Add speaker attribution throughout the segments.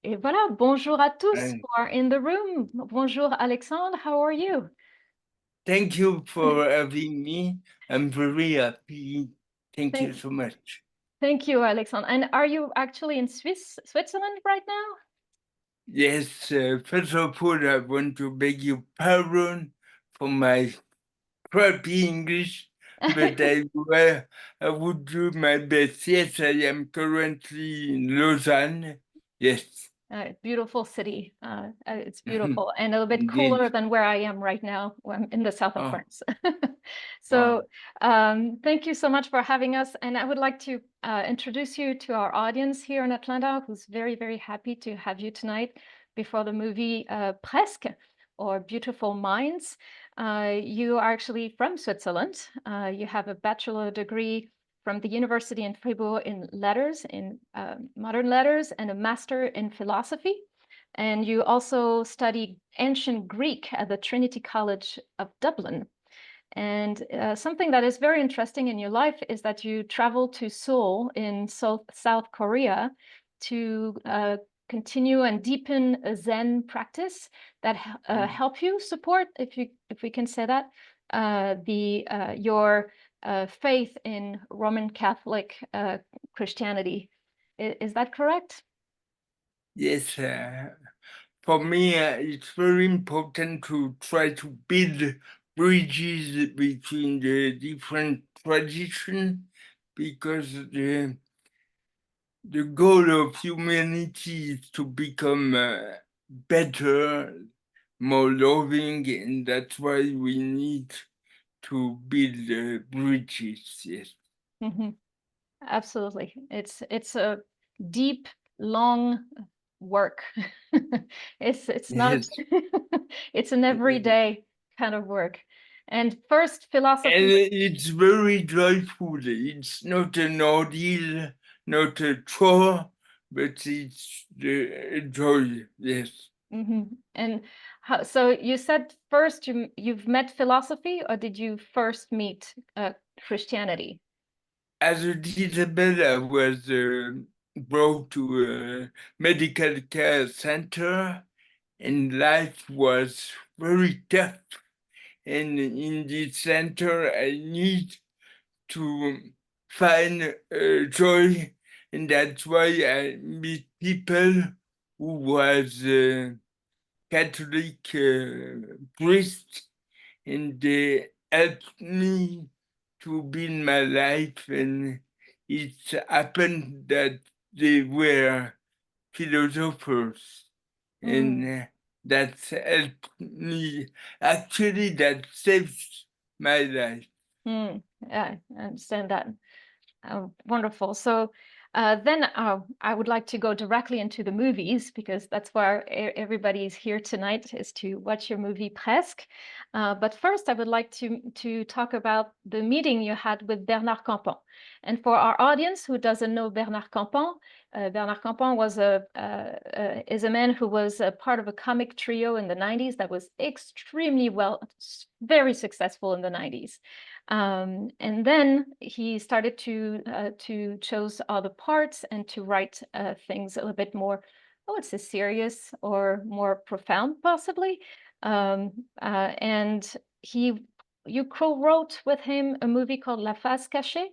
Speaker 1: Et voilà, bonjour à tous
Speaker 2: And
Speaker 1: who are in the room. Bonjour, Alexandre, how are you?
Speaker 2: thank you for having me. I'm very happy. Thank you
Speaker 1: Thank,
Speaker 2: so much.
Speaker 1: thank you, Alexandre. And are you actually in Switzerland right now?
Speaker 2: Yes, first of all, I want to beg your pardon for my crappy English, but I would do my best. Yes, I am currently in Lausanne. Yes.
Speaker 1: Beautiful city. It's beautiful and a little bit cooler
Speaker 2: Indeed.
Speaker 1: than where I am right now. I'm in the south of
Speaker 2: Oh,
Speaker 1: France.
Speaker 2: wow.
Speaker 1: So thank you so much for having us. And I would like to introduce you to our audience here in Atlanta, who's very, very happy to have you tonight before the movie Presque, or Beautiful Minds. You are actually from Switzerland. You have a bachelor degree from the University in Fribourg in letters, in modern letters, and a master in philosophy. And you also study ancient Greek at the Trinity College of Dublin. And something that is very interesting in your life is that you traveled to Seoul in South Korea to continue and deepen a Zen practice that help you support, if we can say that, your faith in Roman Catholic Christianity. Is that correct?
Speaker 2: Yes, for me, it's very important to try to build bridges between the different traditions because the goal of humanity is to become better, more loving, and that's why we need to build bridges. Yes.
Speaker 1: Mhm. Absolutely. It's a deep, long work. It's not
Speaker 2: Yes.
Speaker 1: it's an everyday kind of work. And first
Speaker 2: And
Speaker 1: philosophy.
Speaker 2: it's very joyful. It's not an ordeal, not a chore, but it's the joy. Yes.
Speaker 1: And so you said first you've met philosophy, or did you first meet Christianity?
Speaker 2: As a disabled, I was brought to a medical care center, and life was very tough. And in this center, I need to find joy, and that's why I meet people who was Catholic priest, and they helped me to build my life, and it happened that they were philosophers,
Speaker 1: Mm,
Speaker 2: and that helped me. Actually, that saved my life.
Speaker 1: yeah, I understand that. Wonderful. So then I would like to go directly into the movies because that's where everybody is here tonight, is to watch your movie Presque. But first, I would like to talk about the meeting you had with Bernard Campan. And for our audience who doesn't know Bernard Campan is a man who was a part of a comic trio in the 90s that was extremely very successful in the 90s. And then he started to choose other parts and to write things a little bit more, I would say, serious or more profound, possibly. Um, and you co-wrote with him a movie called La Face Cachée.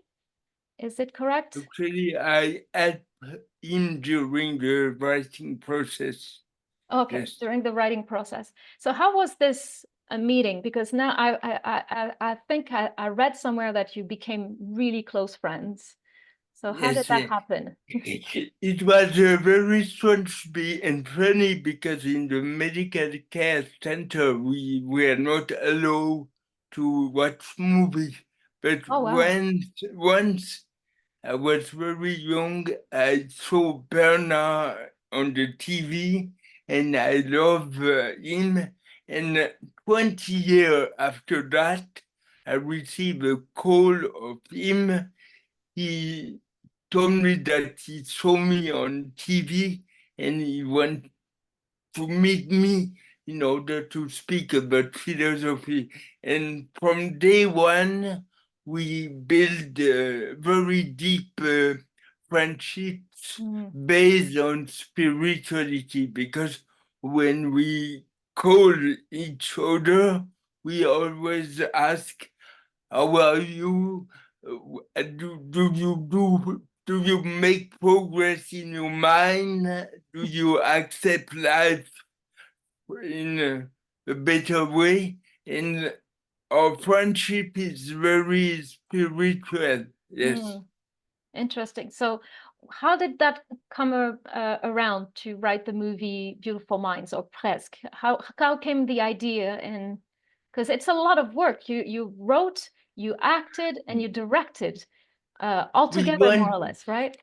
Speaker 1: Is it correct?
Speaker 2: Actually, I helped him during the writing process.
Speaker 1: Okay,
Speaker 2: Yes.
Speaker 1: during the writing process. So how was this a meeting? Because now I think I read somewhere that you became really close friends. So how did
Speaker 2: Yes,
Speaker 1: that happen?
Speaker 2: it was very strange and funny because in the medical care center we were not allowed to watch movies. But
Speaker 1: Oh, wow.
Speaker 2: once I was very young, I saw Bernard on the TV, and I love him. And 20 years after that, I received a call of him. He told me that he saw me on TV and he wanted to meet me in order to speak about philosophy. And from day one, we built a very deep friendship. based on spirituality, because when we call each other, we always ask, how are you? Do you make progress in your mind? Do you accept life in a better way? And our friendship is very spiritual. Yes.
Speaker 1: Interesting. So how did that come around to write the movie Beautiful Minds, or Presque? How came the idea? And because it's a lot of work. You wrote, you acted, and you directed all
Speaker 2: We
Speaker 1: together, more
Speaker 2: want,
Speaker 1: or less, right?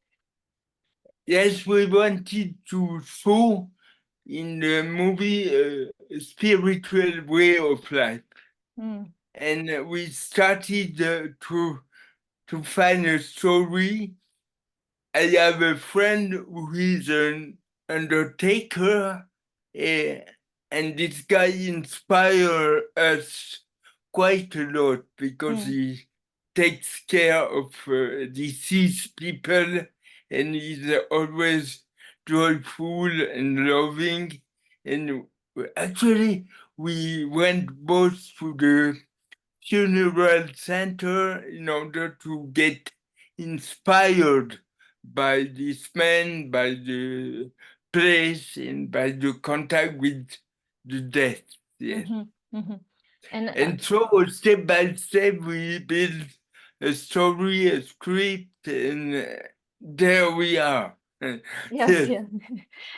Speaker 2: yes, we wanted to show in the movie a spiritual way of life. And we started to find a story. I have a friend who is an undertaker, and this guy inspires us quite a lot because he takes care of deceased people, and he's always joyful and loving. And actually, we went both to the funeral center in order to get inspired by this man, by the place, and by the contact with the death. Yes. And so step by step, we build a story, a script, and there we are.
Speaker 1: Yes, yeah.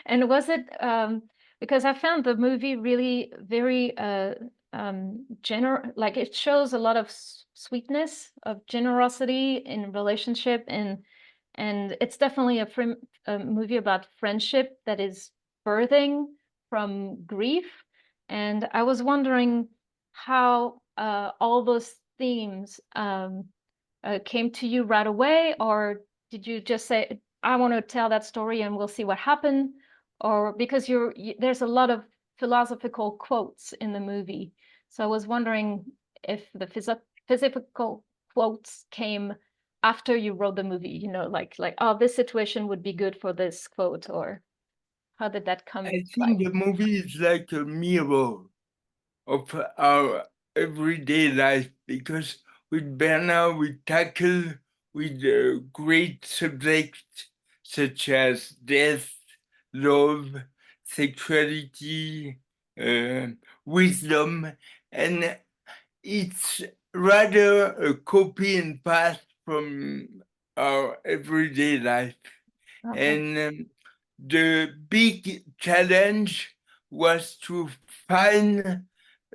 Speaker 1: And was it because I found the movie really very like it shows a lot of sweetness, of generosity in relationship, and it's definitely a movie about friendship that is birthing from grief. And I was wondering how all those themes came to you right away, or did you just say, I want to tell that story and we'll see what happened? Or because there's a lot of philosophical quotes in the movie. So I was wondering if the physical quotes came after you wrote the movie, like, oh, this situation would be good for this quote, or how did that come
Speaker 2: I
Speaker 1: by?
Speaker 2: think the movie is like a mirror of our everyday life, because with Bernard we tackle with great subjects such as death, love, sexuality, uh, wisdom, and it's rather a copy and paste from our everyday life.
Speaker 1: Okay.
Speaker 2: And the big challenge was to find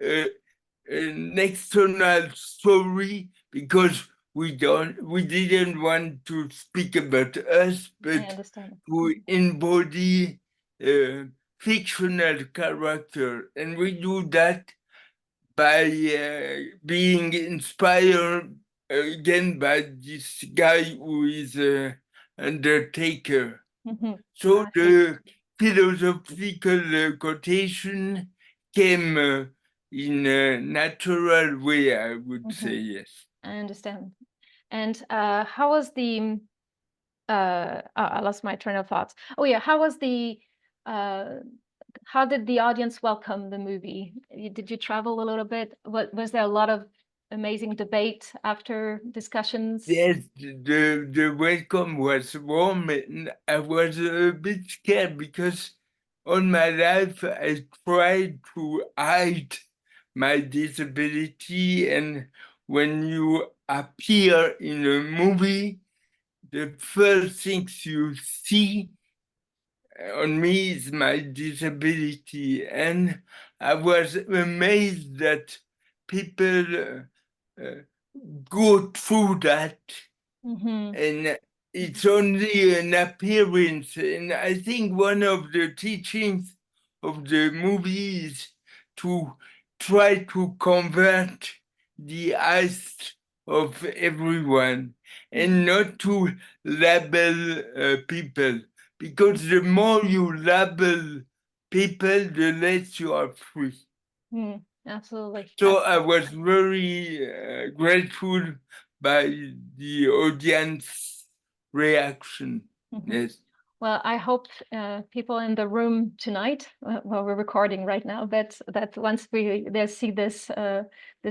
Speaker 2: an external story, because we didn't want to speak about us,
Speaker 1: I
Speaker 2: but
Speaker 1: understand.
Speaker 2: to embody a fictional character. And we do that by being inspired again by this guy who is an undertaker. So
Speaker 1: I see.
Speaker 2: the philosophical quotation came in a natural way, I would say, yes.
Speaker 1: I understand. And how was the I lost my train of thoughts. Oh yeah, uh how did the audience welcome the movie? Did you travel a little bit? Was there a lot of amazing debate after discussions?
Speaker 2: Yes, the welcome was warm, and I was a bit scared because all my life I tried to hide my disability, and when you appear in a movie, the first things you see on me is my disability, and I was amazed that people go through that, and it's only an appearance. And I think one of the teachings of the movie is to try to convert the eyes of everyone, and not to label people, because the more you label people, the less you are free.
Speaker 1: Absolutely.
Speaker 2: So I was very grateful by the audience reaction. Yes.
Speaker 1: Well, I hope people in the room tonight, while we're recording right now, that once they see this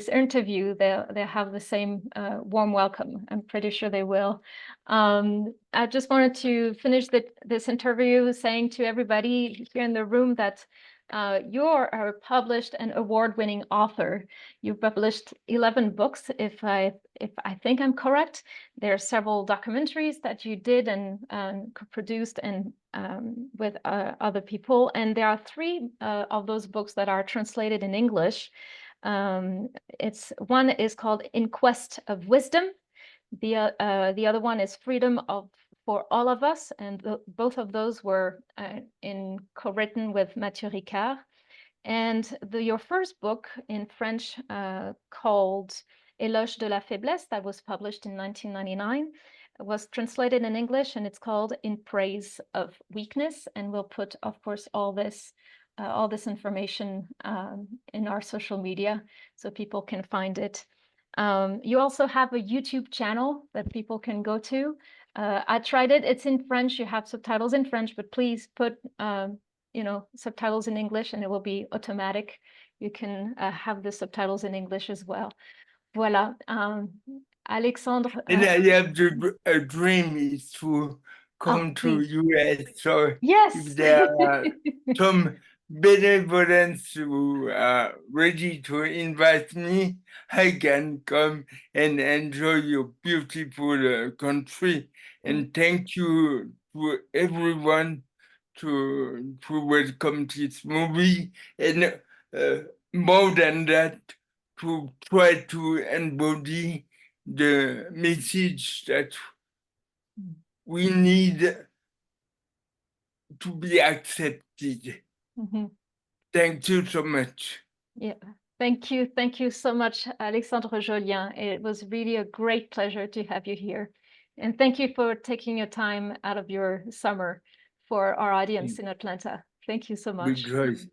Speaker 1: interview, they'll have the same warm welcome. I'm pretty sure they will. I just wanted to finish this interview saying to everybody here in the room that you're a published and award-winning author. You published 11 books, if I think I'm correct. There are several documentaries that you did and produced and with other people, and there are 3 of those books that are translated in English. One is called In Quest of Wisdom. The other one is for All of Us, and both of those were co-written with Mathieu Ricard. And your first book in French called Éloge de la Faiblesse, that was published in 1999, was translated in English, and it's called In Praise of Weakness. And we'll put, of course, all this information in our social media so people can find it. You also have a YouTube channel that people can go to. I tried it. It's in French. You have subtitles in French, but please put subtitles in English, and it will be automatic. You can have the subtitles in English as well. Voilà. Alexandre.
Speaker 2: And I have a dream is to come to
Speaker 1: Please.
Speaker 2: US. So
Speaker 1: Yes.
Speaker 2: if there are some benevolence who are ready to invite me, I can come and enjoy your beautiful country. And thank you to everyone to welcome this movie. And more than that, to try to embody the message that we need to be accepted.
Speaker 1: Mm-hmm.
Speaker 2: Thank you so much.
Speaker 1: Yeah, thank you so much, Alexandre Jollien. It was really a great pleasure to have you here. And thank you for taking your time out of your summer for our audience in Atlanta. Thank you so much.
Speaker 2: Rejoice.